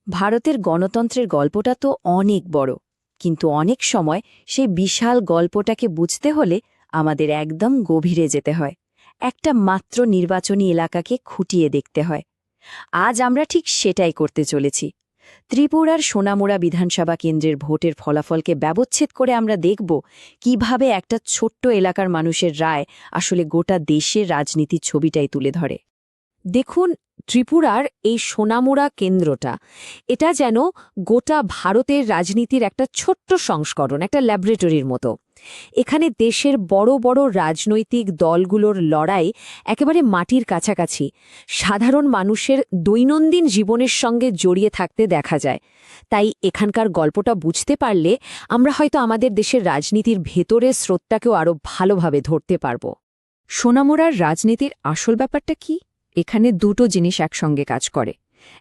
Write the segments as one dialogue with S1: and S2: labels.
S1: ভারতের গণতন্ত্রের গল্পটা তো অনেক বড়, কিন্তু অনেক সময় সেই বিশাল গল্পটাকে বুঝতে হলে আমাদের একদম গভীরে যেতে হয়। একটা মাত্র নির্বাচনী এলাকাকে খুঁটিয়ে দেখতে হয়। আজ আমরা ঠিক সেটাই করতে চলেছি। ত্রিপুরার সোনামুড়া বিধানসভা কেন্দ্রের ভোটের ফলাফলকে ব্যবচ্ছেদ করে আমরা দেখব কিভাবে একটা ছোট্ট এলাকার মানুষের রায় আসলে গোটা দেশের রাজনীতির ছবিটাই তুলে ধরে।
S2: দেখুন, ত্রিপুরার এই সোনামুড়া কেন্দ্রটা, এটা যেন গোটা ভারতের রাজনীতির একটা ছোট্ট সংস্করণ, একটা ল্যাবরেটরির মতো। এখানে দেশের বড় বড় রাজনৈতিক দলগুলোর লড়াই একেবারে মাটির কাছাকাছি, সাধারণ মানুষের দৈনন্দিন জীবনের সঙ্গে জড়িয়ে থাকতে দেখা যায়। তাই এখানকার গল্পটা বুঝতে পারলে আমরা হয়তো আমাদের দেশের রাজনীতির ভেতরের স্রোতটাকেও আরও ভালোভাবে ধরতে পারব। সোনামুড়ার রাজনীতির আসল ব্যাপারটা কি? এখানে দুটো জিনিস একসঙ্গে কাজ করে।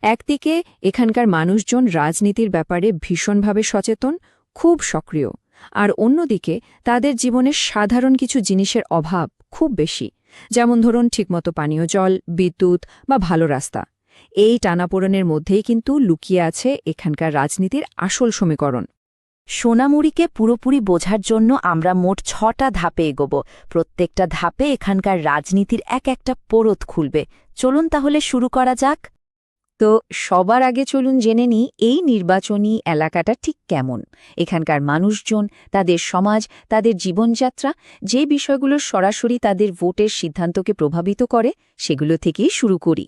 S2: একদিকে এখানকার মানুষজন রাজনীতির ব্যাপারে ভীষণভাবে সচেতন, খুব সক্রিয়, আর অন্যদিকে তাদের জীবনের সাধারণ কিছু জিনিসের অভাব খুব বেশি, যেমন ধরুন ঠিকমতো পানীয় জল, বিদ্যুৎ বা ভালো রাস্তা। এই টানাপোড়েনের মধ্যেই কিন্তু লুকিয়ে আছে এখানকার রাজনীতির আসল সমীকরণ।
S1: সোনামুড়িকে পুরোপুরি বোঝার জন্য আমরা মোট ৬টা ধাপে এগোব। প্রত্যেকটা ধাপে এখানকার রাজনীতির এক একটা পরত খুলবে। চলুন তাহলে শুরু করা যাক। তো সবার আগে চলুন জেনে নিই এই নির্বাচনী এলাকাটা ঠিক কেমন। এখানকার মানুষজন, তাদের সমাজ, তাদের জীবনযাত্রা, যে বিষয়গুলো সরাসরি তাদের ভোটের সিদ্ধান্তকে প্রভাবিত করে, সেগুলো থেকেই শুরু করি।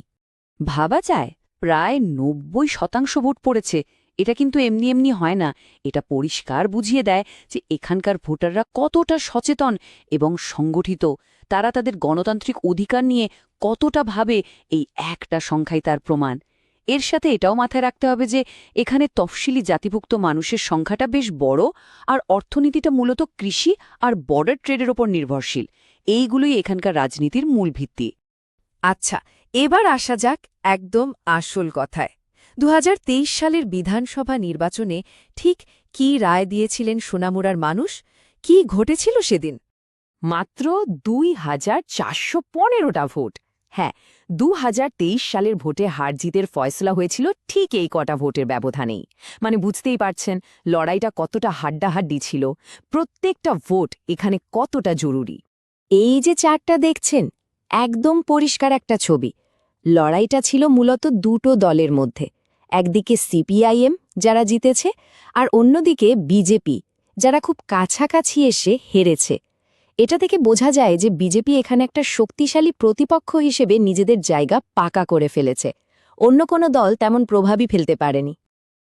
S3: ভাবা যায় প্রায় ৯০% ভোট পড়েছে। এটা কিন্তু এমনি এমনি হয় না। এটা পরিষ্কার বুঝিয়ে দেয় যে এখানকার ভোটাররা কতটা সচেতন এবং সংগঠিত। তারা তাদের গণতান্ত্রিক অধিকার নিয়ে কতটা ভাবে, এই একটা সংখ্যাই তার প্রমাণ। এর সাথে এটাও মাথায় রাখতে হবে যে এখানে তফসিলি জাতিভুক্ত মানুষের সংখ্যাটা বেশ বড়, আর অর্থনীতিটা মূলত কৃষি আর বর্ডার ট্রেডের ওপর নির্ভরশীল। এইগুলোই এখানকার রাজনীতির মূল ভিত্তি।
S2: আচ্ছা, এবার আসা যাক একদম আসল কথায়। ২০২৩ সালের বিধানসভা নির্বাচনে ঠিক কী রায় দিয়েছিলেন সোনামুড়ার মানুষ? কি ঘটেছিল সেদিন?
S3: মাত্র ২,৪১৫টা ভোট। হ্যাঁ, ২০২৩ সালের ভোটে হার-জিতের ফয়সলা হয়েছিল ঠিক এই কটা ভোটের ব্যবধানেই। মানে বুঝতেই পারছেন লড়াইটা কতটা হাড্ডাহাড্ডি ছিল, প্রত্যেকটা ভোট এখানে কতটা জরুরি।
S1: এই যে চারটা দেখছেন, একদম পরিষ্কার একটা ছবি। লড়াইটা ছিল মূলত দুটো দলের মধ্যে। একদিকে সিপিআইএম, যারা জিতেছে, আর অন্যদিকে বিজেপি, যারা খুব কাছাকাছি এসে হেরেছে। এটা থেকে বোঝা যায় যে বিজেপি এখানে একটা শক্তিশালী প্রতিপক্ষ হিসেবে নিজেদের জায়গা পাকা করে ফেলেছে। অন্য কোনো দল তেমন প্রভাবই ফেলতে পারেনি।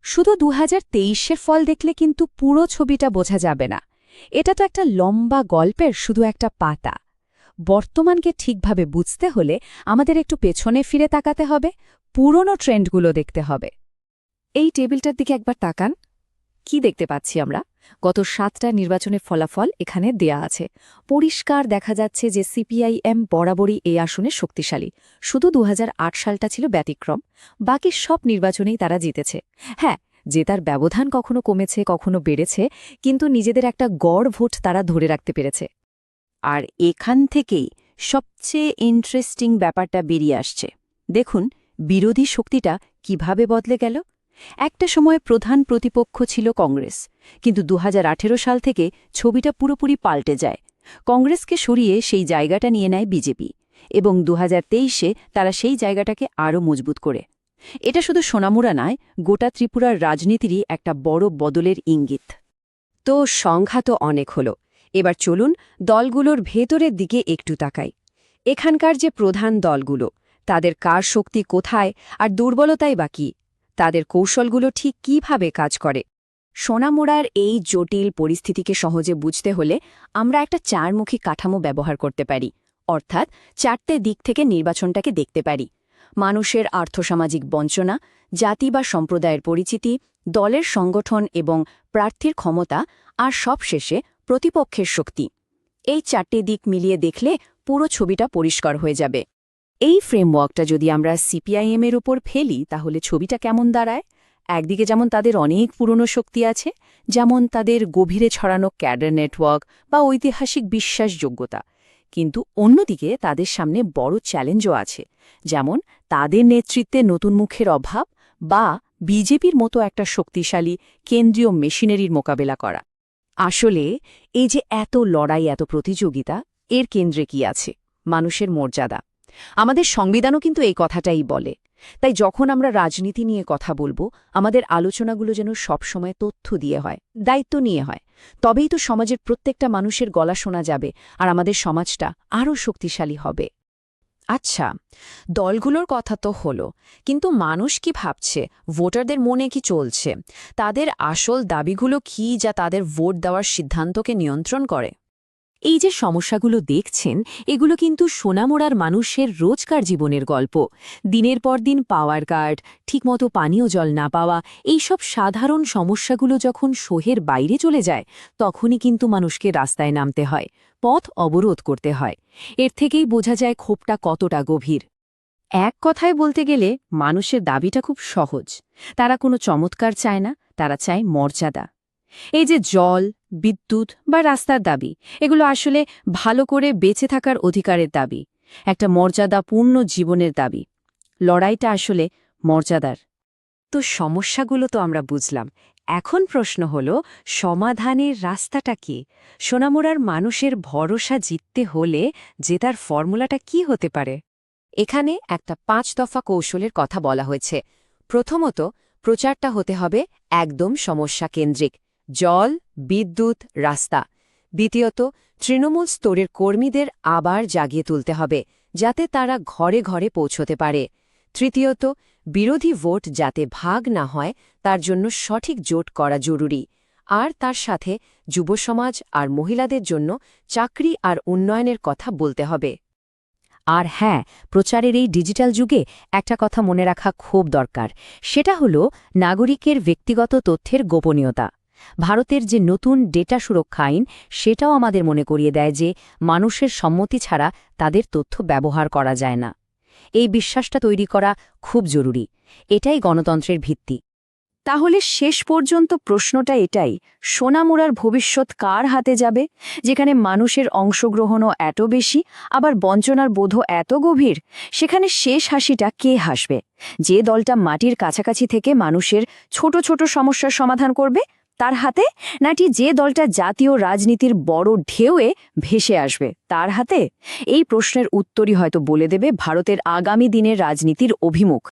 S2: শুধু ২০২৩-এর ফল দেখলে কিন্তু পুরো ছবিটা বোঝা যাবে না। এটা তো একটা লম্বা গল্পের শুধু একটা পাতা। বর্তমানকে ঠিকভাবে বুঝতে হলে আমাদের একটু পেছনে ফিরে তাকাতে হবে, পুরনো ট্রেন্ডগুলো দেখতে হবে। এই টেবিলটার দিকে একবার তাকান। কি দেখতে পাচ্ছি আমরা? গত ৭টা নির্বাচনের ফলাফল এখানে দেয়া আছে। পরিষ্কার দেখা যাচ্ছে যে সিপিআইএম বরাবরই এই আসনে শক্তিশালী। শুধু ২০০৮ সালটা ছিল ব্যতিক্রম। বাকি সব নির্বাচনেই তারা জিতেছে। হ্যাঁ, জেতার ব্যবধান কখনো কমেছে, কখনো বেড়েছে, কিন্তু নিজেদের একটা গড় ভোট তারা ধরে রাখতে পেরেছে।
S1: আর এখান থেকেই সবচেয়ে ইন্টারেস্টিং ব্যাপারটা বেরিয়ে আসছে। দেখুন বিরোধী শক্তিটা কিভাবে বদলে গেল। একটা সময় প্রধান প্রতিপক্ষ ছিল কংগ্রেস, কিন্তু ২০১৮ সাল থেকে ছবিটা পুরোপুরি পাল্টে যায়। কংগ্রেসকে সরিয়ে সেই জায়গাটা নিয়ে নেয় বিজেপি, এবং ২০২৩-এ তারা সেই জায়গাটাকে আরও মজবুত করে। এটা শুধু সোনামুড়া নয়, গোটা ত্রিপুরার রাজনীতিরই একটা বড় বদলের ইঙ্গিত।
S2: তো সংখ্যা তো অনেক হলো। এবার চলুন দলগুলোর ভেতরের দিকে একটু তাকাই। এখানকার যে প্রধান দলগুলো, তাদের কার শক্তি কোথায় আর দুর্বলতাই বা কী? তাদের কৌশলগুলো ঠিক কিভাবে কাজ করে?
S1: সোনামুড়ার এই জটিল পরিস্থিতিকে সহজে বুঝতে হলে আমরা একটা চারমুখী কাঠামো ব্যবহার করতে পারি। অর্থাৎ চারটে দিক থেকে নির্বাচনটাকে দেখতে পারি: মানুষের আর্থসামাজিক বঞ্চনা, জাতি বা সম্প্রদায়ের পরিচিতি, দলের সংগঠন এবং প্রার্থীর ক্ষমতা, আর সবশেষে প্রতিপক্ষের শক্তি। এই চারটে দিক মিলিয়ে দেখলে পুরো ছবিটা পরিষ্কার হয়ে যাবে। এই ফ্রেমওয়ার্কটা যদি আমরা সিপিআইএমের উপর ফেলি, তাহলে ছবিটা কেমন দাঁড়ায়? একদিকে যেমন তাদের অনেক পুরনো শক্তি আছে, যেমন তাদের গভীরে ছড়ানো ক্যাডার নেটওয়ার্ক বা ঐতিহাসিক বিশ্বাসযোগ্যতা, কিন্তু অন্যদিকে তাদের সামনে বড় চ্যালেঞ্জও আছে, যেমন তাদের নেতৃত্বে নতুন মুখের অভাব বা বিজেপির মতো একটা শক্তিশালী কেন্দ্রীয় মেশিনারির মোকাবেলা করা। আসলে এই যে এত লড়াই, এত প্রতিযোগিতা, এর কেন্দ্রে কি আছে? মানুষের মর্যাদা। আমাদের সংবিধানও কিন্তু এই কথাটাই বলে। তাই যখন আমরা রাজনীতি নিয়ে কথা বলবো, আমাদের আলোচনাগুলো যেন সবসময় তথ্য দিয়ে হয়, দায়িত্ব নিয়ে হয়। তবেই তো সমাজের প্রত্যেকটা মানুষের গলা শোনা যাবে, আর আমাদের সমাজটা আরও শক্তিশালী হবে। আচ্ছা, দলগুলোর কথা তো হলো, কিন্তু মানুষ কি ভাবছে, ভোটারদের মনে কি চলছে, তাদের আসল দাবিগুলো কি, যা তাদের ভোট দেওয়ার সিদ্ধান্তকে নিয়ন্ত্রণ করে?
S2: এই যে সমস্যাগুলো দেখছেন, এগুলো কিন্তু সোনামুড়ার মানুষের রোজকার জীবনের গল্প। দিনের পর দিন পাওয়ার কাট, ঠিকমতো পানীয় জল না পাওয়া, এইসব সাধারণ সমস্যাগুলো যখন শোহের বাইরে চলে যায়, তখনই কিন্তু মানুষকে রাস্তায় নামতে হয়, পথ অবরোধ করতে হয়। এর থেকেই বোঝা যায় ক্ষোভটা কতটা গভীর।
S1: এক কথায় বলতে গেলে মানুষের দাবিটা খুব সহজ। তারা কোনো চমৎকার চায় না, তারা চায় মর্যাদা। এই যে জল, বিদ্যুৎ বা রাস্তার দাবি, এগুলো আসলে ভালো করে বেঁচে থাকার অধিকারের দাবি, একটা মর্যাদাপূর্ণ জীবনের দাবি। লড়াইটা আসলে মর্যাদার।
S2: তো সমস্যাগুলো তো আমরা বুঝলাম। এখন প্রশ্ন হলো, সমাধানের রাস্তাটা কি? সোনামুড়ার মানুষের ভরসা জিততে হলে জেতার ফর্মুলাটা কি হতে পারে?
S1: এখানে একটা 5 দফা কৌশলের কথা বলা হয়েছে। প্রথমত, প্রচারটা হতে হবে একদম সমস্যা কেন্দ্রিক, জল, বিদ্যুৎ, রাস্তা। দ্বিতীয়ত, তৃণমূল স্তরের কর্মীদের আবার জাগিয়ে তুলতে হবে, যাতে তারা ঘরে ঘরে পৌঁছতে পারে। তৃতীয়ত, বিরোধী ভোট যাতে ভাগ না হয়, তার জন্য সঠিক জোট করা জরুরি। আর তার সাথে যুবসমাজ আর মহিলাদের জন্য চাকরি আর উন্নয়নের কথা বলতে হবে। আর হ্যাঁ, প্রচারের এই ডিজিটাল যুগে একটা কথা মনে রাখা খুব দরকার। সেটা হলো নাগরিকের ব্যক্তিগত তথ্যের গোপনীয়তা। ভারতের যে নতুন ডেটা সুরক্ষা আইন, সেটাও আমাদের মনে করিয়ে দেয় যে মানুষের সম্মতি ছাড়া তাদের তথ্য ব্যবহার করা যায় না। এই বিশ্বাসটা তৈরি করা খুব জরুরি। এটাই গণতন্ত্রের ভিত্তি। তাহলে শেষ পর্যন্ত প্রশ্নটা এটাই, সোনামুড়ার ভবিষ্যৎ কার হাতে যাবে, যেখানে মানুষের অংশগ্রহণও এত বেশি, আবার বঞ্চনার বোধও এত গভীর? সেখানে শেষ হাসিটা কে হাসবে? যে দলটা মাটির কাছাকাছি থেকে মানুষের ছোট ছোট সমস্যার সমাধান করবে, তার হাতে? নাকি যে দলটা জাতীয় রাজনীতির বড় ঢেউয়ে ভেসে আসবে, তার হাতে? এই প্রশ্নের উত্তরই হয়তো বলে দেবে ভারতের আগামী দিনের রাজনীতির অভিমুখ।